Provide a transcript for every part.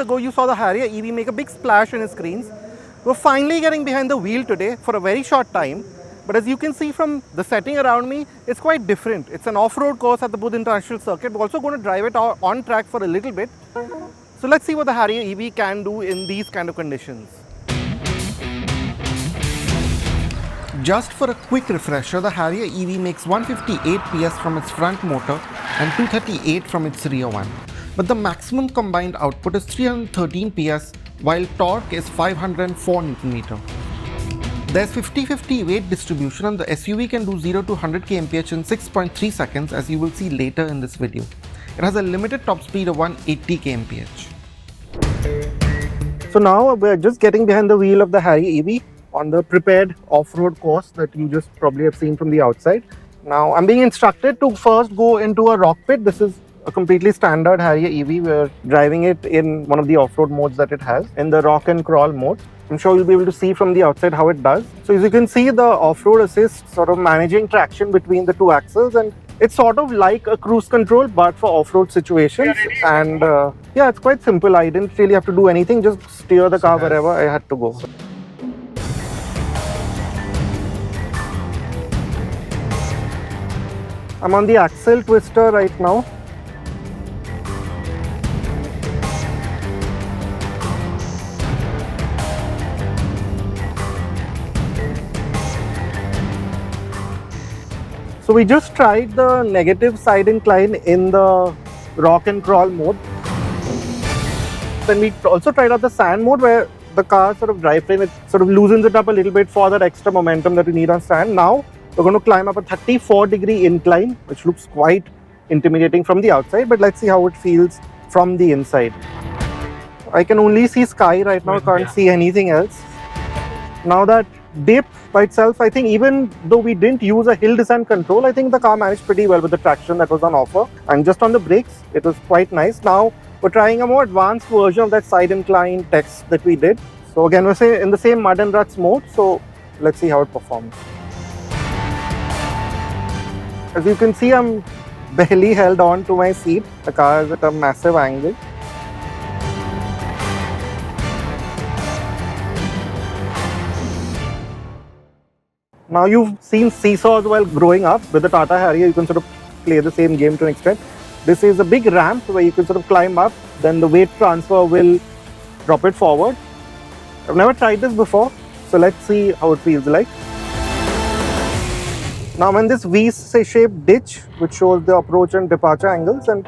ago, you saw the Harrier EV make a big splash in its screens. We're finally getting behind the wheel today for a very short time. But as you can see from the setting around me, it's quite different. It's an off-road course at the Buddh International Circuit. We're also going to drive it on track for a little bit. So let's see what the Harrier EV can do in these kind of conditions. Just for a quick refresher, the Harrier EV makes 158 PS from its front motor and 238 from its rear one. But the maximum combined output is 313 PS, while torque is 504 Nm. There's 50-50 weight distribution and the SUV can do 0 to 100 kmph in 6.3 seconds, as you will see later in this video. It has a limited top speed of 180 kmph. So now we're just getting behind the wheel of the Harrier EV on the prepared off-road course that you just probably have seen from the outside. Now I'm being instructed to first go into a rock pit. This is a completely standard Harrier EV. We're driving it in one of the off-road modes that it has, in the rock and crawl mode. I'm sure you'll be able to see from the outside how it does. So as you can see, the off-road assist sort of managing traction between the two axles, and it's sort of like a cruise control but for off-road situations. And yeah, it's quite simple. I didn't really have to do anything, just steer the car wherever I had to go. I'm on the axle twister right now. So we just tried the negative side incline in the rock and crawl mode. Then we also tried out the sand mode, where the car sort of drivetrain, it sort of loosens it up a little bit for that extra momentum that we need on sand. Now we're going to climb up a 34-degree incline, which looks quite intimidating from the outside, but let's see how it feels from the inside. I can only see sky right now, can't see anything else. Now that dip by itself, I think even though we didn't use a hill descent control, I think the car managed pretty well with the traction that was on offer. And just on the brakes, it was quite nice. Now we're trying a more advanced version of that side incline test that we did. So again, we're in the same mud and ruts mode, so let's see how it performs. As you can see, I'm barely held on to my seat. The car is at a massive angle. Now you've seen seesaws while growing up. With the Tata Harrier, you can sort of play the same game to an extent. This is a big ramp where you can sort of climb up, then the weight transfer will drop it forward. I've never tried this before, so let's see how it feels like. Now I'm in this V-shaped ditch, which shows the approach and departure angles, and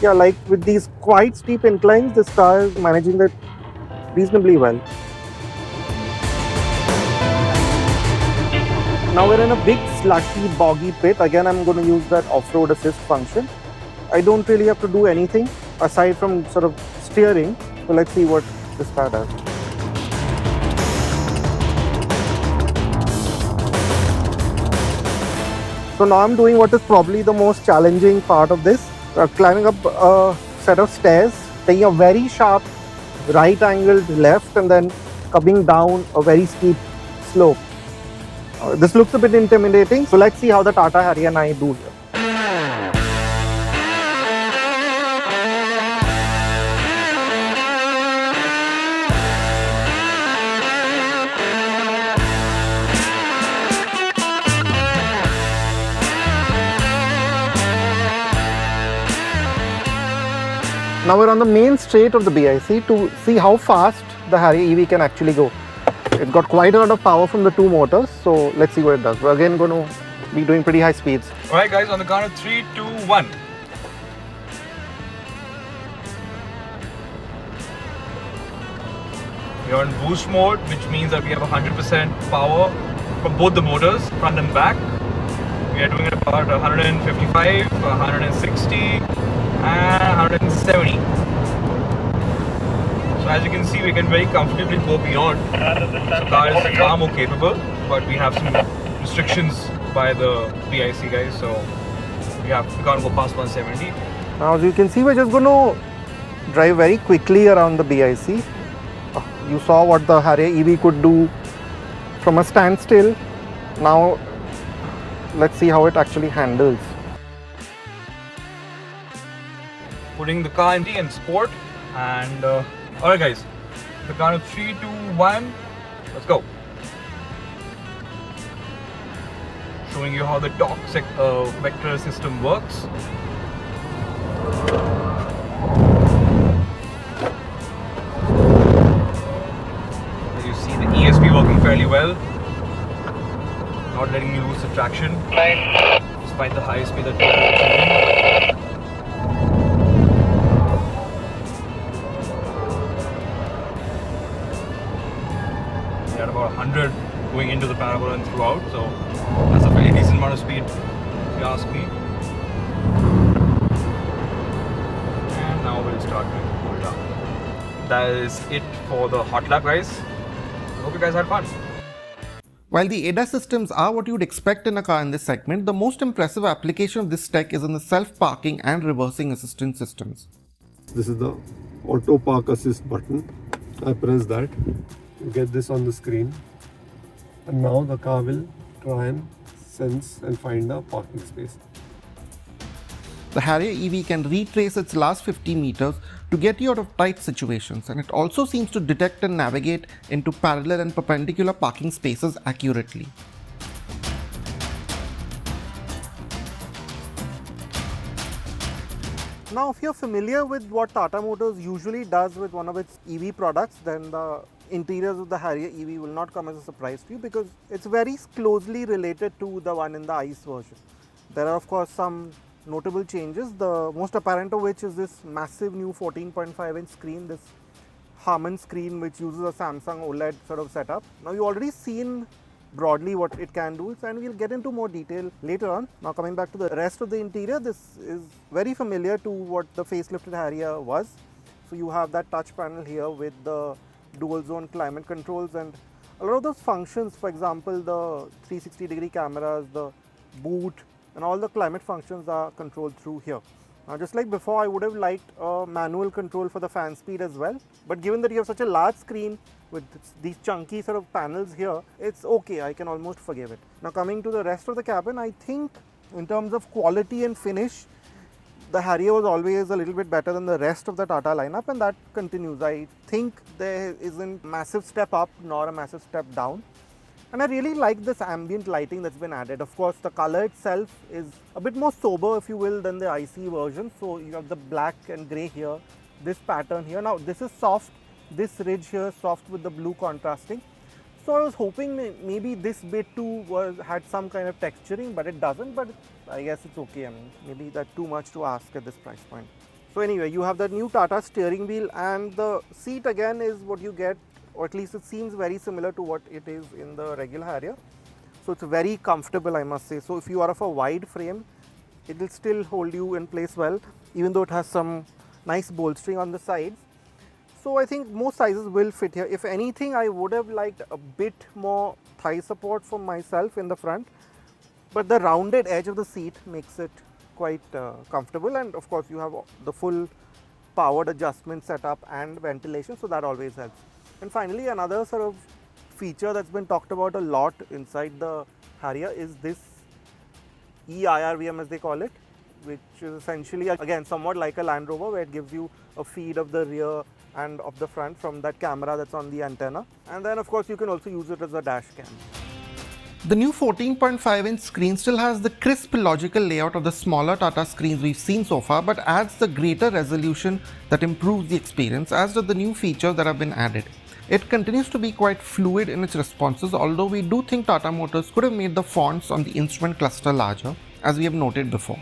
yeah, like with these quite steep inclines, this car is managing that reasonably well. Now we're in a big slushy, boggy pit. Again, I'm going to use that off-road assist function. I don't really have to do anything aside from sort of steering, so let's see what this car does. So now I'm doing what is probably the most challenging part of this. Climbing up a set of stairs, taking a very sharp right angled left and then coming down a very steep slope. This looks a bit intimidating, so let's see how the Tata Harrier and I do here. Now we're on the main straight of the BIC to see how fast the Harrier EV can actually go. It's got quite a lot of power from the two motors, so let's see what it does. We're again going to be doing pretty high speeds. Alright guys, on the count of 3, 2, 1. We're on boost mode, which means that we have 100% power from both the motors, front and back. We are doing it about 155, 160 and 170. So as you can see, we can very comfortably go beyond. So car is far more capable, but we have some restrictions by the BIC guys, so we can't go past 170. Now as you can see, we're just going to drive very quickly around the BIC. You saw what the Harrier EV could do from a standstill. Now let's see how it actually handles. Putting the car in sport, and Alright guys, the count of 3, 2, 1, let's go. Showing you how the torque vector system works. As you see the ESP working fairly well, not letting me lose the traction despite the high speed that we are achieving. We're at about 100 going into the parabola and throughout, so that's a very decent amount of speed if you ask me. And now we'll start to cool down. That is it for the hot lap, guys. Hope you guys had fun. While the ADAS systems are what you would expect in a car in this segment, the most impressive application of this tech is in the self-parking and reversing assistance systems. This is the auto park assist button. I press that, you get this on the screen, and now the car will try and sense and find a parking space. The Harrier EV can retrace its last 50 meters to get you out of tight situations, and it also seems to detect and navigate into parallel and perpendicular parking spaces accurately. Now, if you're familiar with what Tata Motors usually does with one of its EV products, then the interiors of the Harrier EV will not come as a surprise to you, because it's very closely related to the one in the ICE version. There are of course some notable changes, the most apparent of which is this massive new 14.5 inch screen, this Harman screen which uses a Samsung OLED sort of setup. Now you've already seen broadly what it can do, and we'll get into more detail later on. Now coming back to the rest of the interior, this is very familiar to what the facelifted Harrier was. So you have that touch panel here with the dual zone climate controls, and a lot of those functions, for example the 360-degree cameras, the boot, and all the climate functions are controlled through here. Now just like before, I would have liked a manual control for the fan speed as well, but given that you have such a large screen with these chunky sort of panels here, it's okay, I can almost forgive it. Now coming to the rest of the cabin, I think in terms of quality and finish, the Harrier was always a little bit better than the rest of the Tata lineup, and that continues. I think there isn't a massive step up nor a massive step down. And I really like this ambient lighting that's been added. Of course, the color itself is a bit more sober, if you will, than the ICE version. So you have the black and grey here, this pattern here. Now this is soft, this ridge here soft with the blue contrasting. So I was hoping maybe this bit too had some kind of texturing, but it doesn't. But I guess it's okay. I mean, maybe that's too much to ask at this price point. So anyway, you have the new Tata steering wheel, and the seat again is what you get, or at least it seems very similar to what it is in the regular Harrier. So it's very comfortable, I must say. So if you are of a wide frame, it will still hold you in place well, even though it has some nice bolstering on the sides. So I think most sizes will fit here. If anything, I would have liked a bit more thigh support for myself in the front, but the rounded edge of the seat makes it quite comfortable, and of course you have the full powered adjustment setup and ventilation, so that always helps. And finally, another sort of feature that's been talked about a lot inside the Harrier is this EIRVM, as they call it, which is essentially again somewhat like a Land Rover, where it gives you a feed of the rear and of the front from that camera that's on the antenna, and then of course you can also use it as a dash cam. The new 14.5 inch screen still has the crisp logical layout of the smaller Tata screens we've seen so far, but adds the greater resolution that improves the experience, as do the new features that have been added. It continues to be quite fluid in its responses, although we do think Tata Motors could have made the fonts on the instrument cluster larger, as we have noted before.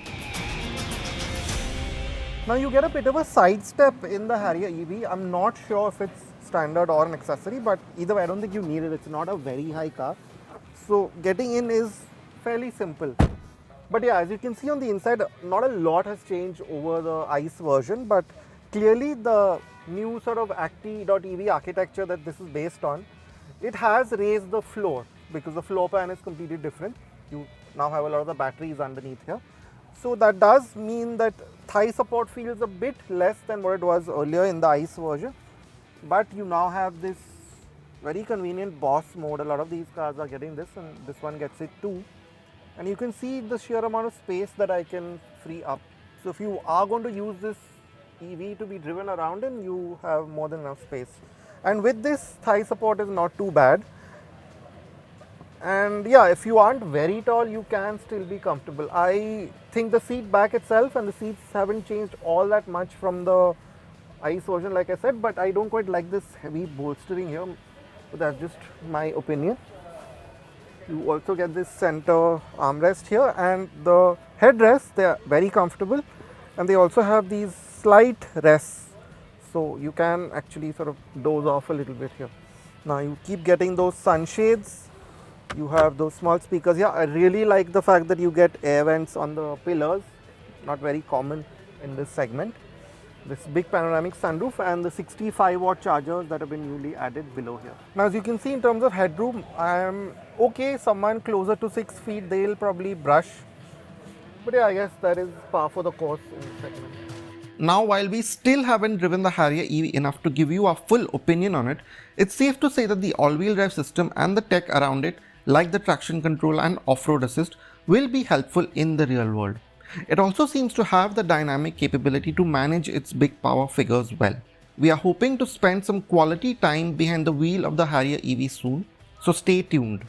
Now you get a bit of a sidestep in the Harrier EV. I'm not sure if it's standard or an accessory, but either way I don't think you need it. It's not a very high car, so getting in is fairly simple. But yeah, as you can see on the inside, not a lot has changed over the ICE version, but clearly the new sort of Acti.EV architecture that this is based on, it has raised the floor, because the floor pan is completely different. You now have a lot of the batteries underneath here. So that does mean that thigh support feels a bit less than what it was earlier in the ICE version, but you now have this very convenient boss mode. A lot of these cars are getting this, and this one gets it too. And you can see the sheer amount of space that I can free up. So if you are going to use this EV to be driven around in, you have more than enough space. And with this, thigh support is not too bad. And yeah, if you aren't very tall, you can still be comfortable. I think the seat back itself and the seats haven't changed all that much from the ICE version, like I said, but I don't quite like this heavy bolstering here, but that's just my opinion. You also get this center armrest here, and the headrests, they are very comfortable, and they also have these slight rests, so you can actually sort of doze off a little bit here. Now you keep getting those sunshades. You have those small speakers. Yeah, I really like the fact that you get air vents on the pillars, not very common in this segment. This big panoramic sunroof and the 65-watt chargers that have been newly added below here. Now, as you can see, in terms of headroom, I am okay. Someone closer to 6 feet, they'll probably brush. But yeah, I guess that is par for the course in this segment. Now, while we still haven't driven the Harrier EV enough to give you a full opinion on it, it's safe to say that the all-wheel drive system and the tech around it, like the traction control and off-road assist, will be helpful in the real world. It also seems to have the dynamic capability to manage its big power figures well. We are hoping to spend some quality time behind the wheel of the Harrier EV soon, so stay tuned.